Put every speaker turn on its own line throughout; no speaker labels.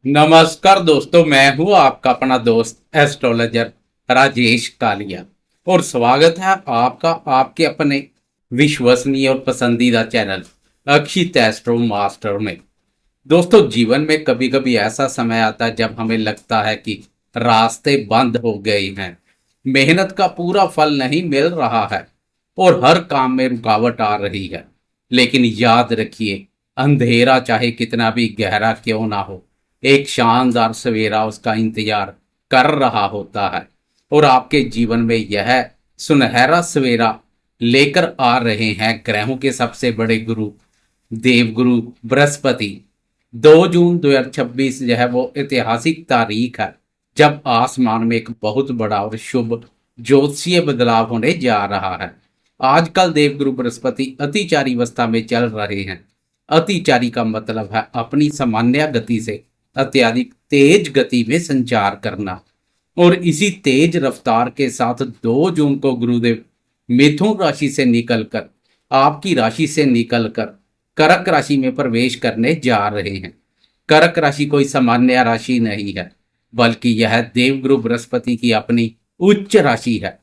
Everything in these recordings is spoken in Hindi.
नमस्कार दोस्तों, मैं हूं आपका अपना दोस्त एस्ट्रोलॉजर राजेश कालिया और स्वागत है आपका आपके अपने विश्वसनीय और पसंदीदा चैनल अक्षित एस्ट्रो मास्टर में। दोस्तों, जीवन में कभी कभी ऐसा समय आता है जब हमें लगता है कि रास्ते बंद हो गए हैं, मेहनत का पूरा फल नहीं मिल रहा है और हर काम में रुकावट आ रही है। लेकिन याद रखिए, अंधेरा चाहे कितना भी गहरा क्यों ना हो, एक शानदार सवेरा उसका इंतजार कर रहा होता है। और आपके जीवन में यह सुनहरा सवेरा लेकर आ रहे हैं ग्रहों के सबसे बड़े गुरु देवगुरु बृहस्पति। 2 जून 2026 जो है वो ऐतिहासिक तारीख है जब आसमान में एक बहुत बड़ा और शुभ ज्योतिषीय बदलाव होने जा रहा है। आजकल देवगुरु बृहस्पति अतिचारी अवस्था में चल रहे हैं। अतिचारी का मतलब है अपनी सामान्य गति से अत्यधिक तेज गति में संचार करना। और इसी तेज रफ्तार के साथ 2 जून को गुरुदेव मिथुन राशि से निकलकर आपकी राशि से निकलकर कर्क राशि में प्रवेश करने जा रहे हैं। कर्क राशि कोई सामान्य राशि नहीं है, बल्कि यह देवगुरु बृहस्पति की अपनी उच्च राशि है।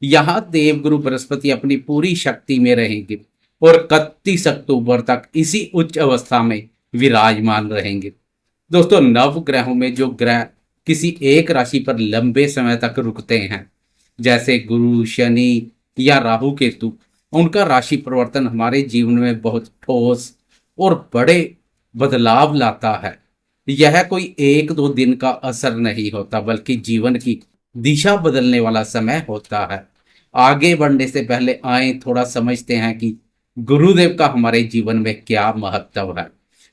यहाँ देवगुरु बृहस्पति अपनी पूरी शक्ति में रहेंगे और 31 अक्टूबर तक इसी उच्च अवस्था में विराजमान रहेंगे। दोस्तों, नव ग्रहों में जो ग्रह किसी एक राशि पर लंबे समय तक रुकते हैं, जैसे गुरु, शनि या राहु केतु, उनका राशि परिवर्तन हमारे जीवन में बहुत ठोस और बड़े बदलाव लाता है। यह कोई 1-2 दिन का असर नहीं होता, बल्कि जीवन की दिशा बदलने वाला समय होता है। आगे बढ़ने से पहले आए थोड़ा समझते हैं कि गुरुदेव का हमारे जीवन में क्या महत्व है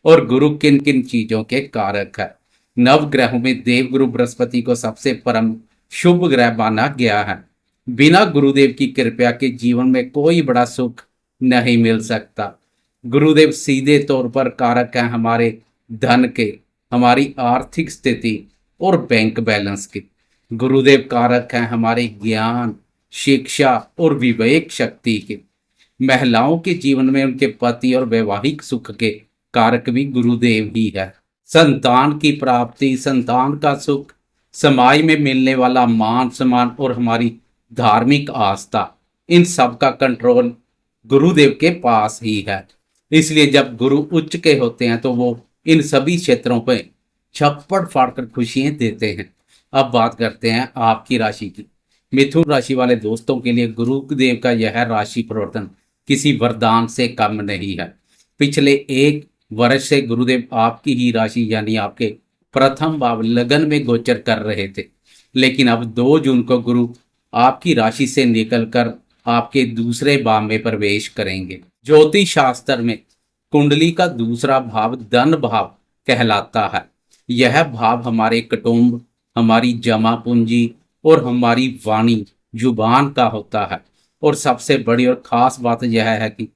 और गुरु किन किन चीजों के कारक है। नव ग्रहों में देवगुरु बृहस्पति को सबसे परम शुभ ग्रह माना गया है। बिना गुरुदेव की कृपा के जीवन में कोई बड़ा सुख नहीं मिल सकता। गुरुदेव सीधे तौर पर कारक हैं हमारे धन के, हमारी आर्थिक स्थिति और बैंक बैलेंस के। गुरुदेव कारक हैं हमारे ज्ञान, शिक्षा और विवेक शक्ति के। महिलाओं के जीवन में उनके पति और वैवाहिक सुख के कारक भी गुरुदेव ही है। संतान की प्राप्ति, संतान का सुख, समाज में मिलने वाला मान सम्मान और हमारी धार्मिक आस्था, इन सब का कंट्रोल गुरुदेव के पास ही है। इसलिए जब गुरु उच्च के होते हैं तो वो इन सभी क्षेत्रों पर छप्पड़ फाड़कर खुशियां देते हैं। अब बात करते हैं आपकी राशि की। मिथुन राशि वाले दोस्तों के लिए गुरुदेव का यह राशि परिवर्तन किसी वरदान से कम नहीं है। पिछले 1 वर्ष से गुरुदेव आपकी ही राशि यानी आपके प्रथम भाव लगन में गोचर कर रहे थे, लेकिन अब 2 जून को गुरु आपकी राशि से निकलकर आपके दूसरे भाव में प्रवेश करेंगे। ज्योतिष शास्त्र में कुंडली का दूसरा भाव धन भाव कहलाता है। यह भाव हमारे कुटुंब, हमारी जमा पूंजी और हमारी वाणी जुबान का होता है। और सबसे बड़ी और खास बात यह है कि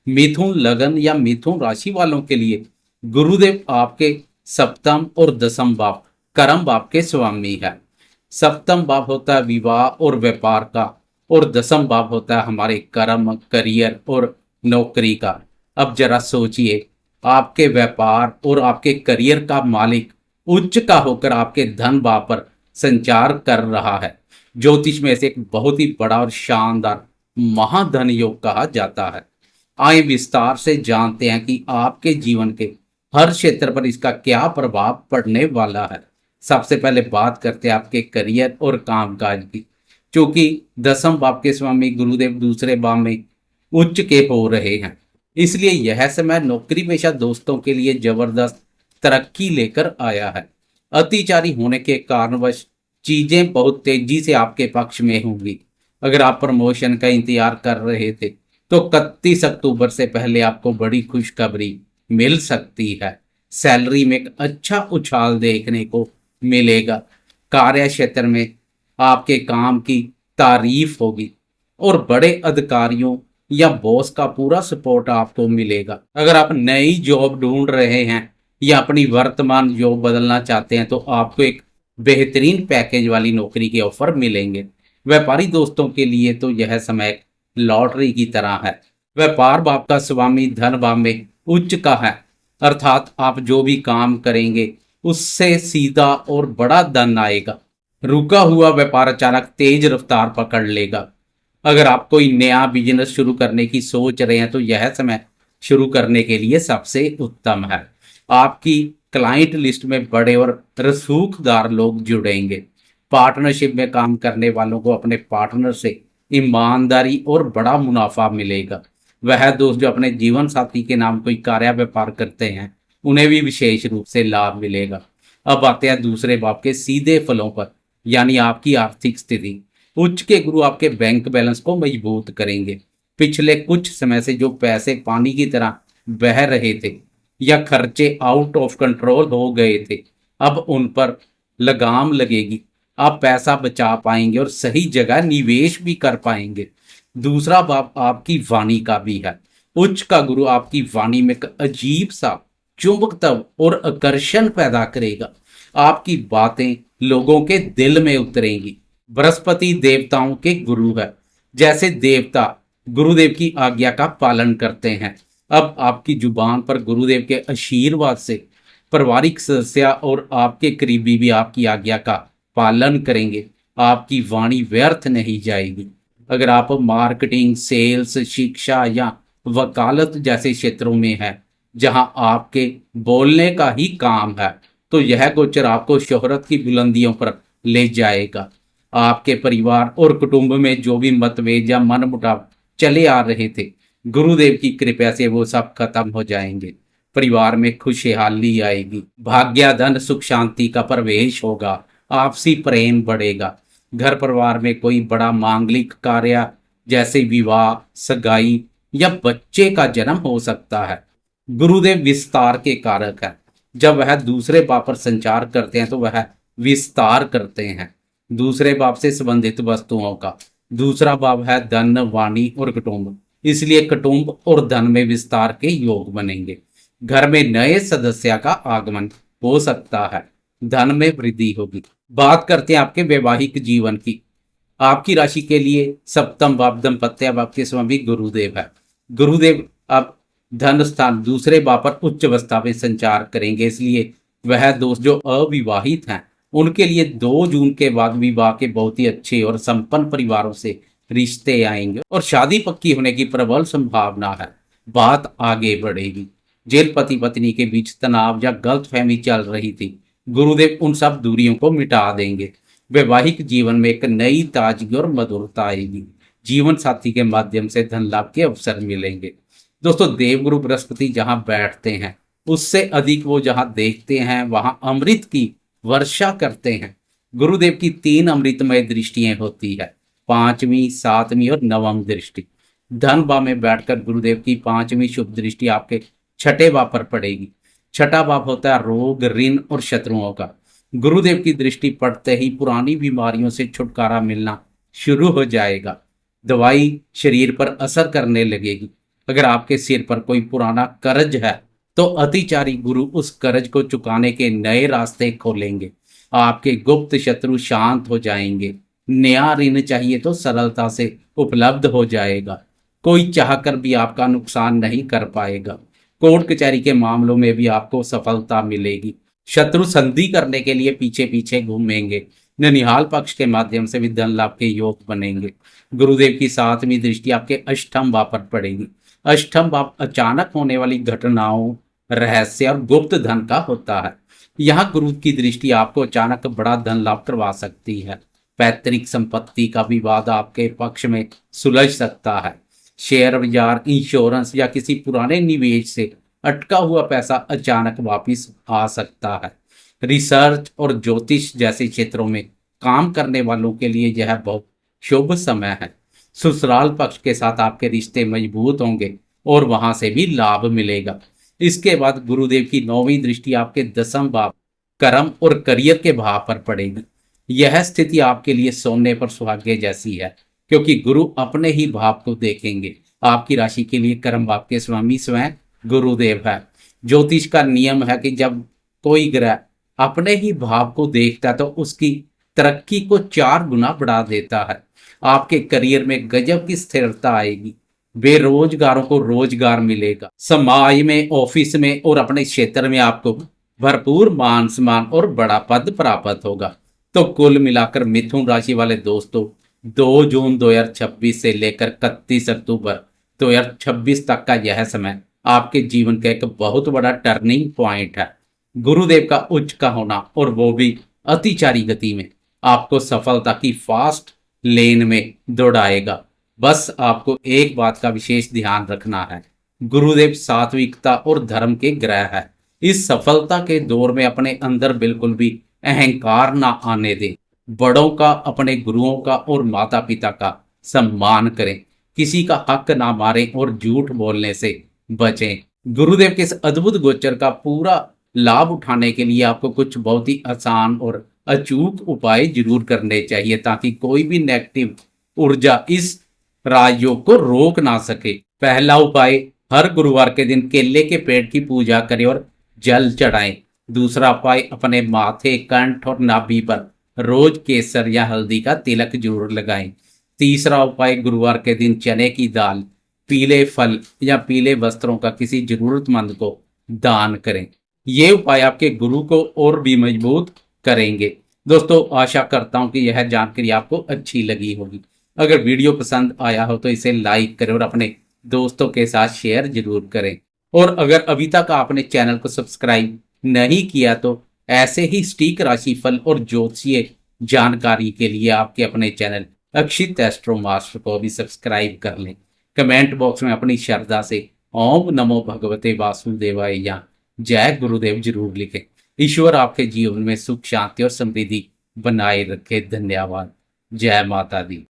मिथुन लगन या मिथुन राशि वालों के लिए गुरुदेव आपके सप्तम और दसम भाव कर्म भाव के स्वामी है। सप्तम भाव होता है विवाह और व्यापार का और दसम भाव होता है हमारे कर्म, करियर और नौकरी का। अब जरा सोचिए, आपके व्यापार और आपके करियर का मालिक उच्च का होकर आपके धन भाव पर संचार कर रहा है। ज्योतिष में से एक बहुत ही बड़ा और शानदार महाधन योग कहा जाता है। आइए विस्तार से जानते हैं कि आपके जीवन के हर क्षेत्र पर इसका क्या प्रभाव पड़ने वाला है। सबसे पहले बात करते हैं आपके करियर और कामकाज की। क्योंकि दसम भाव के स्वामी गुरुदेव दूसरे भाव में उच्च के हो रहे हैं, इसलिए यह समय नौकरी पेशा दोस्तों के लिए जबरदस्त तरक्की लेकर आया है। अतिचारी होने के कारणवश चीजें बहुत तेजी से आपके पक्ष में होंगी। अगर आप प्रमोशन का इंतजार कर रहे थे तो 31 अक्टूबर से पहले आपको बड़ी खुशखबरी मिल सकती है। सैलरी में एक अच्छा उछाल देखने को मिलेगा। कार्य क्षेत्र में आपके काम की तारीफ होगी और बड़े अधिकारियों या बॉस का पूरा सपोर्ट आपको मिलेगा। अगर आप नई जॉब ढूंढ रहे हैं या अपनी वर्तमान जॉब बदलना चाहते हैं तो आपको एक बेहतरीन पैकेज वाली नौकरी के ऑफर मिलेंगे। व्यापारी दोस्तों के लिए तो यह समय लॉटरी की तरह है। व्यापार भाव का स्वामी धन भाव में उच्च का है, अर्थात आप जो भी काम करेंगे उससे सीधा और बड़ा धन आएगा। रुका हुआ व्यापार अचानक तेज रफ्तार पकड़ लेगा। अगर आप कोई नया बिजनेस शुरू करने की सोच रहे हैं तो यह समय शुरू करने के लिए सबसे उत्तम है। आपकी क्लाइंट लिस्ट में बड़े और रसूखदार लोग जुड़ेंगे। पार्टनरशिप में काम करने वालों को अपने पार्टनर से ईमानदारी और बड़ा मुनाफा मिलेगा। वह दोस्त जो अपने जीवन साथी के नाम कोई कार्य व्यापार करते हैं उन्हें भी विशेष रूप से लाभ मिलेगा। अब आते हैं दूसरे भाव के सीधे फलों पर, यानी आपकी आर्थिक स्थिति। उच्च के गुरु आपके बैंक बैलेंस को मजबूत करेंगे। पिछले कुछ समय से जो पैसे पानी की तरह बह रहे थे या खर्चे आउट ऑफ कंट्रोल हो गए थे, अब उन पर लगाम लगेगी। आप पैसा बचा पाएंगे और सही जगह निवेश भी कर पाएंगे। दूसरा भाव आपकी वाणी का भी है। उच्च का गुरु आपकी वाणी में एक अजीब सा चुंबकत्व और आकर्षण पैदा करेगा। आपकी बातें लोगों के दिल में उतरेंगी। बृहस्पति देवताओं के गुरु है। जैसे देवता गुरुदेव की आज्ञा का पालन करते हैं, अब आपकी जुबान पर गुरुदेव के आशीर्वाद से पारिवारिक सदस्य और आपके करीबी भी आपकी आज्ञा का पालन करेंगे। आपकी वाणी व्यर्थ नहीं जाएगी। अगर आप मार्केटिंग, सेल्स, शिक्षा या वकालत जैसे क्षेत्रों में हैं जहां आपके बोलने का ही काम है, तो यह गोचर आपको शोहरत की बुलंदियों पर ले जाएगा। आपके परिवार और कुटुंब में जो भी मतभेद या मनमुटाव चले आ रहे थे, गुरुदेव की कृपा से वो सब खत्म हो जाएंगे। परिवार में खुशहाली आएगी। भाग्य, धन, सुख, शांति का प्रवेश होगा। आपसी प्रेम बढ़ेगा। घर परिवार में कोई बड़ा मांगलिक कार्य जैसे विवाह, सगाई या बच्चे का जन्म हो सकता है। गुरुदेव विस्तार के कारक है। जब वह दूसरे भाव पर संचार करते हैं तो वह विस्तार करते हैं। दूसरे भाव से संबंधित वस्तुओं का दूसरा भाव है धन, वाणी और कुटुंब। इसलिए कुटुंब और धन में विस्तार के योग बनेंगे। घर में नए सदस्य का आगमन हो सकता है। धन में वृद्धि होगी। बात करते हैं आपके वैवाहिक जीवन की। आपकी राशि के लिए सप्तम भाव दाम्पत्य भाव के स्वामी गुरुदेव है। गुरुदेव अब धन स्थान दूसरे भाव पर उच्च अवस्था में संचार करेंगे। इसलिए वह दोस्त जो अविवाहित हैं उनके लिए 2 जून के बाद विवाह के बहुत ही अच्छे और संपन्न परिवारों से रिश्ते आएंगे और शादी पक्की होने की प्रबल संभावना है। बात आगे बढ़ेगी। जेल पति पत्नी के बीच तनाव या गलतफहमी चल रही थी, गुरुदेव उन सब दूरियों को मिटा देंगे। वैवाहिक जीवन में एक नई ताजगी और मधुरता आएगी। जीवन साथी के माध्यम से धन लाभ के अवसर मिलेंगे। दोस्तों, देवगुरु बृहस्पति जहां बैठते हैं उससे अधिक वो जहां देखते हैं वहां अमृत की वर्षा करते हैं। गुरुदेव की 3 अमृतमय दृष्टियां होती है, 5वीं, 7वीं और 9वीं दृष्टि। धन भाव में बैठकर गुरुदेव की 5वीं शुभ दृष्टि आपके छठे भाव पर पड़ेगी। छठा भाव होता है रोग, ऋण और शत्रुओं का। गुरुदेव की दृष्टि पड़ते ही पुरानी बीमारियों से छुटकारा मिलना शुरू हो जाएगा। दवाई शरीर पर असर करने लगेगी। अगर आपके सिर पर कोई पुराना कर्ज है तो अतिचारी गुरु उस कर्ज को चुकाने के नए रास्ते खोलेंगे। आपके गुप्त शत्रु शांत हो जाएंगे। नया ऋण चाहिए तो सरलता से उपलब्ध हो जाएगा। कोई चाहकर भी आपका नुकसान नहीं कर पाएगा। कोर्ट कचहरी के मामलों में भी आपको सफलता मिलेगी। शत्रु संधि करने के लिए पीछे पीछे घूमेंगे। ननिहाल पक्ष के माध्यम से भी धन लाभ के योग बनेंगे। गुरुदेव की 7वीं दृष्टि आपके अष्टम भाव पर पड़ेगी। अष्टम भाव अचानक होने वाली घटनाओं, रहस्य और गुप्त धन का होता है। यहाँ गुरु की दृष्टि आपको अचानक बड़ा धन लाभ करवा सकती है। पैतृक संपत्ति का विवाद आपके पक्ष में सुलझ सकता है। शेयर बाजार, इंश्योरेंस या किसी पुराने निवेश से अटका हुआ पैसा अचानक वापस आ सकता है। रिसर्च और ज्योतिष जैसे क्षेत्रों में काम करने वालों के लिए यह बहुत शुभ समय है। ससुराल पक्ष के साथ आपके रिश्ते मजबूत होंगे और वहां से भी लाभ मिलेगा। इसके बाद गुरुदेव की 9वीं दृष्टि आपके 10वें भाव कर्म और करियर के भाव पर पड़ेगी। यह स्थिति आपके लिए सोने पर सुहागे जैसी है, क्योंकि गुरु अपने ही भाव को देखेंगे। आपकी राशि के लिए कर्म भाव के स्वामी स्वयं गुरुदेव है। ज्योतिष का नियम है कि जब कोई ग्रह अपने ही भाव को देखता है तो उसकी तरक्की को 4 गुना बढ़ा देता है। आपके करियर में गजब की स्थिरता आएगी। बेरोजगारों को रोजगार मिलेगा। समाज में, ऑफिस में और अपने क्षेत्र में आपको भरपूर मान सम्मान और बड़ा पद प्राप्त होगा। तो कुल मिलाकर मिथुन राशि वाले दोस्तों, 2 जून 2026 से लेकर 31 अक्टूबर 2026 तक का यह समय आपके जीवन का एक बहुत बड़ा टर्निंग पॉइंट है। गुरुदेव का उच्च का होना, और वो भी अतिचारी गति में, आपको सफलता की फास्ट लेन में दौड़ाएगा। बस आपको एक बात का विशेष ध्यान रखना है, गुरुदेव सात्विकता और धर्म के ग्रह है। इस सफलता के दौर में अपने अंदर बिल्कुल भी अहंकार ना आने दें। बड़ों का, अपने गुरुओं का और माता पिता का सम्मान करें। किसी का हक ना मारें और झूठ बोलने से बचें। गुरुदेव के इस अद्भुत गोचर का पूरा लाभ उठाने के लिए आपको कुछ बहुत ही आसान और अचूक उपाय जरूर करने चाहिए, ताकि कोई भी नेगेटिव ऊर्जा इस राजयोग को रोक ना सके। पहला उपाय, हर गुरुवार के दिन केले के पेड़ की पूजा करें और जल चढ़ाएं। दूसरा उपाय, अपने माथे, कंठ और नाभि पर रोज केसर या हल्दी का तिलक जरूर लगाएं। तीसरा उपाय, गुरुवार के दिन चने की दाल, पीले फल या पीले वस्त्रों का किसी जरूरतमंद को दान करें। ये उपाय आपके गुरु को और भी मजबूत करेंगे। दोस्तों, आशा करता हूं कि यह जानकारी आपको अच्छी लगी होगी। अगर वीडियो पसंद आया हो तो इसे लाइक करें और अपने दोस्तों के साथ शेयर जरूर करें। और अगर अभी तक आपने चैनल को सब्सक्राइब नहीं किया तो ऐसे ही सटीक राशिफल और ज्योतिषीय जानकारी के लिए आपके अपने चैनल अक्षित एस्ट्रो मास्टर को भी सब्सक्राइब कर लें। कमेंट बॉक्स में अपनी श्रद्धा से ओम नमो भगवते वासुदेवाय या जय गुरुदेव जरूर लिखें। ईश्वर आपके जीवन में सुख, शांति और समृद्धि बनाए रखे। धन्यवाद। जय माता दी।